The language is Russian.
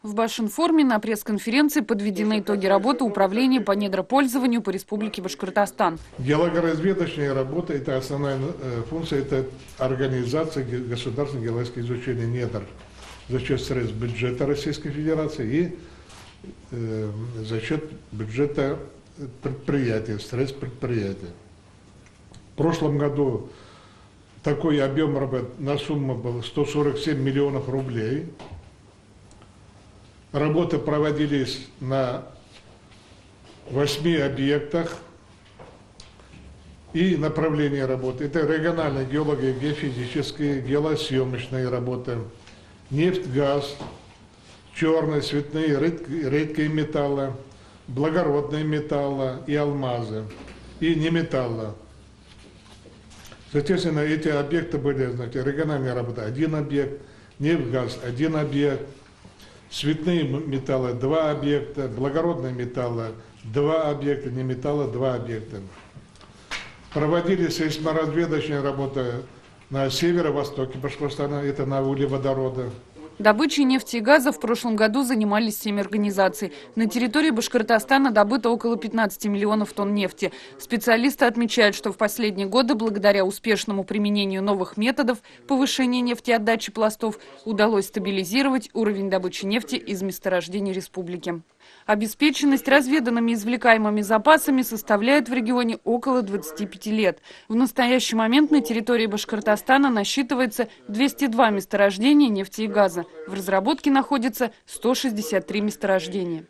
В Башинформе на пресс-конференции подведены итоги работы Управления по недропользованию по Республике Башкортостан. Геологоразведочная работа – это основная функция, это организация государственного геологического изучения недр за счет средств бюджета Российской Федерации и за счет бюджета предприятия, средств предприятия. В прошлом году такой объем работ на сумму был 147 миллионов рублей. Работы проводились на 8 объектах и направления работы. Это региональная геология, геофизические, геосъемочные работы, нефть, газ, черные, цветные, редкие металлы, благородные металлы и алмазы, и неметаллы. Соответственно, эти объекты были, знаете, региональная работа – 1 объект, нефть, газ – 1 объект, цветные металлы – 2 объекта, благородные металлы – 2 объекта, неметаллы – 2 объекта. Проводились сейсморазведочные работы на северо-востоке Башкортостана, это на углеводорода. Добычей нефти и газа в прошлом году занимались 7 организаций. На территории Башкортостана добыто около 15 миллионов тонн нефти. Специалисты отмечают, что в последние годы, благодаря успешному применению новых методов повышения нефтеотдачи пластов, удалось стабилизировать уровень добычи нефти из месторождений республики. Обеспеченность разведанными извлекаемыми запасами составляет в регионе около 25 лет. В настоящий момент на территории Башкортостана насчитывается 202 месторождения нефти и газа. В разработке находится 163 месторождения.